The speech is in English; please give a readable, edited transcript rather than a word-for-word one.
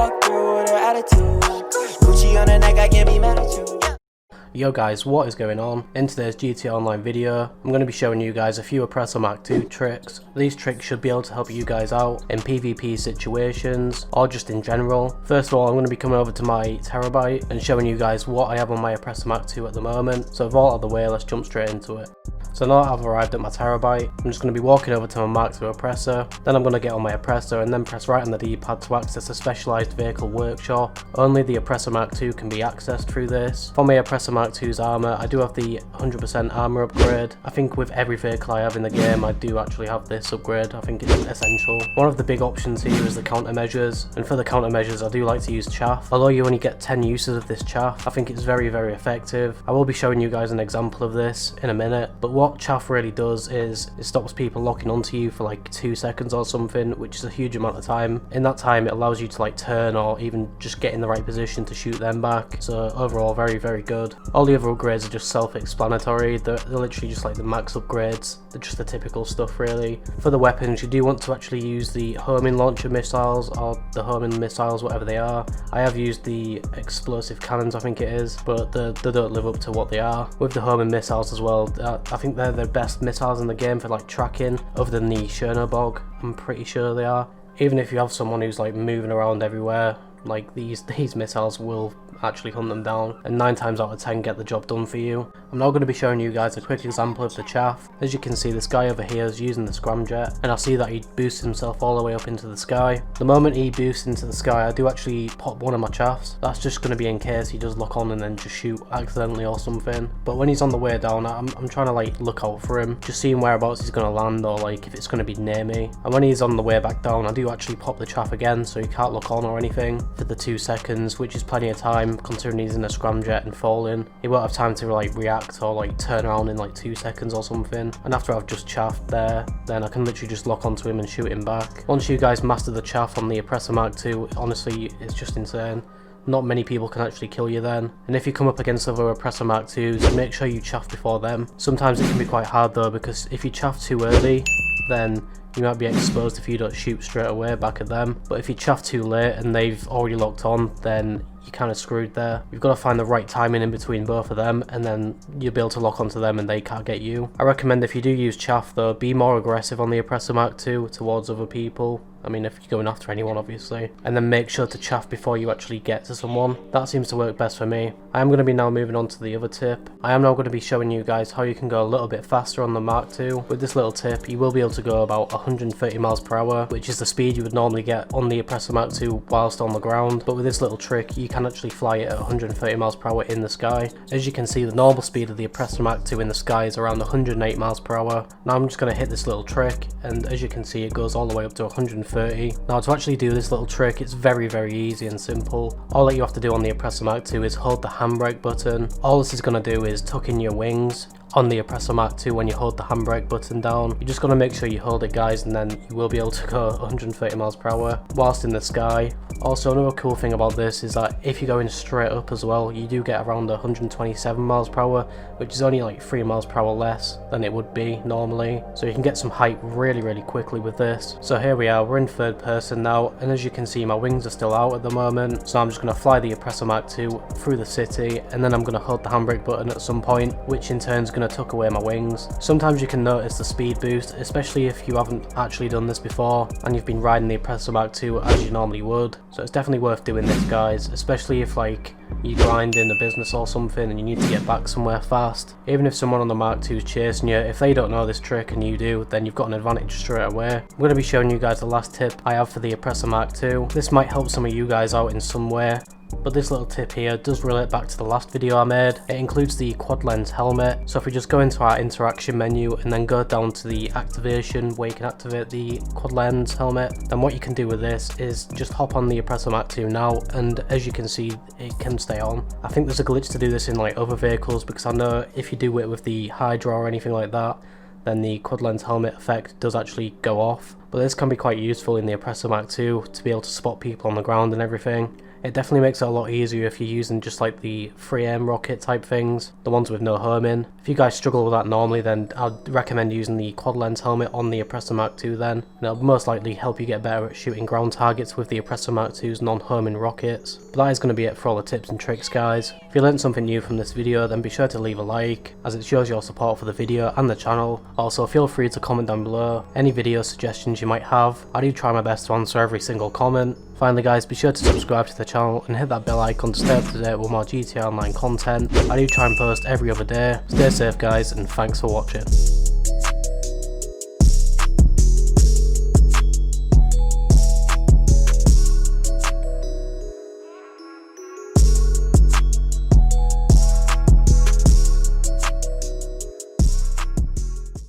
walk through with her attitude. Gucci on the neck, I can't be mad at you. Yo guys, what is going on? In today's GTA Online video, I'm going to be showing you guys a few Oppressor Mk2 tricks. These tricks should be able to help you guys out in PvP situations or just in general. First of all, I'm going to be coming over to my terabyte and showing you guys what I have on my Oppressor Mk2 at the moment. So with all out of the way, let's jump straight into it. So now I've arrived at my terabyte, I'm just going to be walking over to my Mk2 Oppressor, then I'm going to get on my Oppressor and then press right on the D-pad to access a specialised vehicle workshop. Only the Oppressor Mk2 can be accessed through this. For my Oppressor Mk2's armour, I do have the 100% armour upgrade. I think with every vehicle I have in the game, I do actually have this upgrade. I think it's essential. One of the big options here is the countermeasures, and for the countermeasures I do like to use Chaff. Although you only get 10 uses of this Chaff, I think it's very effective. I will be showing you guys an example of this in a minute, but what Chaff really does is it stops people locking onto you for like 2 seconds or something, which is a huge amount of time. In that time it allows you to like turn or even just get in the right position to shoot them back. So overall very good. All the other upgrades are just self-explanatory. They're literally just like the max upgrades. They're just the typical stuff really. For the weapons, you do want to actually use the homing launcher missiles or the homing missiles, whatever they are. I have used the explosive cannons, I think it is, but they don't live up to what they are. With the homing missiles as well, I think they're the best missiles in the game for like tracking, other than the Chernobog. I'm pretty sure they are. Even if you have someone who's like moving around everywhere, like these missiles will actually hunt them down, and 9 times out of 10 get the job done for you. I'm now going to be showing you guys a quick example of the Chaff. As you can see, this guy over here is using the scramjet, and I see that he boosts himself all the way up into the sky. The moment he boosts into the sky, I do actually pop one of my Chaffs. That's just going to be in case he does lock on and then just shoot accidentally or something. But when he's on the way down, I'm trying to like look out for him, just seeing whereabouts he's going to land or like if it's going to be near me. And when he's on the way back down, I do actually pop the Chaff again so he can't lock on or anything for the 2 seconds, which is plenty of time considering he's in a scramjet and falling. He won't have time to like react or like turn around in like 2 seconds or something. And after I've just chaffed there, then I can literally just lock onto him and shoot him back. Once you guys master the Chaff on the Oppressor Mk2, honestly it's just insane. Not many people can actually kill you then. And if you come up against other Oppressor Mk2s, make sure you chaff before them. Sometimes it can be quite hard though, because if you chaff too early, then you might be exposed if you don't shoot straight away back at them. But if you chaff too late and they've already locked on, then you're kind of screwed there. You've got to find the right timing in between both of them, and then you'll be able to lock onto them and they can't get you. I recommend if you do use Chaff though, be more aggressive on the Oppressor Mk2 towards other people. I mean, if you're going after anyone obviously, and then make sure to chaff before you actually get to someone. That seems to work best for me. I am going to be now moving on to the other tip. I am now going to be showing you guys how you can go a little bit faster on the Mk2. With this little tip, you will be able to go about 130 miles per hour, which is the speed you would normally get on the Oppressor Mk2 whilst on the ground. But with this little trick, you can actually fly it at 130 miles per hour in the sky. As you can see, the normal speed of the Oppressor Mk2 in the sky is around 108 miles per hour. Now I'm just going to hit this little trick, and as you can see, it goes all the way up to 130. Now to actually do this little trick, it's very easy and simple. All that you have to do on the Oppressor Mk2 is hold the handbrake button. All this is going to do is tuck in your wings on the Oppressor Mk2 when you hold the handbrake button down. You're just going to make sure you hold it guys, and then you will be able to go 130 miles per hour whilst in the sky. Also, another cool thing about this is that if you're going straight up as well, you do get around 127 miles per hour, which is only like 3 miles per hour less than it would be normally. So you can get some height really quickly with this. So here we are, we're in third person now, and as you can see my wings are still out at the moment. So I'm just going to fly the Oppressor Mk2 through the city, and then I'm going to hold the handbrake button at some point, which in turn is going to tuck away my wings. Sometimes you can notice the speed boost, especially if you haven't actually done this before and you've been riding the Oppressor Mk2 as you normally would. So it's definitely worth doing this guys, especially if like you grind in a business or something and you need to get back somewhere fast. Even if someone on the Mk2 is chasing you, if they don't know this trick and you do, then you've got an advantage straight away. I'm going to be showing you guys the last tip I have for the Oppressor Mk2. This might help some of you guys out in some way. But this little tip here does relate back to the last video I made. It includes the Quadlings Helmet. So if we just go into our interaction menu and then go down to the activation where you can activate the Quadlings Helmet, then what you can do with this is just hop on the Oppressor Mk2 now, and as you can see it can stay on. I think there's a glitch to do this in like other vehicles, because I know if you do it with the Hydra or anything like that, then the Quadlings Helmet effect does actually go off. But this can be quite useful in the Oppressor Mk2 to be able to spot people on the ground and everything. It definitely makes it a lot easier if you're using just like the free aim rocket type things, the ones with no homing. If you guys struggle with that normally, then I'd recommend using the Quadlings Helmet on the Oppressor Mk2 then, and it'll most likely help you get better at shooting ground targets with the Oppressor Mk2's non-homing rockets. But that is going to be it for all the tips and tricks, guys. If you learned something new from this video, then be sure to leave a like, as it shows your support for the video and the channel. Also, feel free to comment down below any video suggestions you might have. I do try my best to answer every single comment. Finally guys, be sure to subscribe to the channel and hit that bell icon to stay up to date with more GTA Online content. I do try and post every other day. Stay safe guys, and thanks for watching.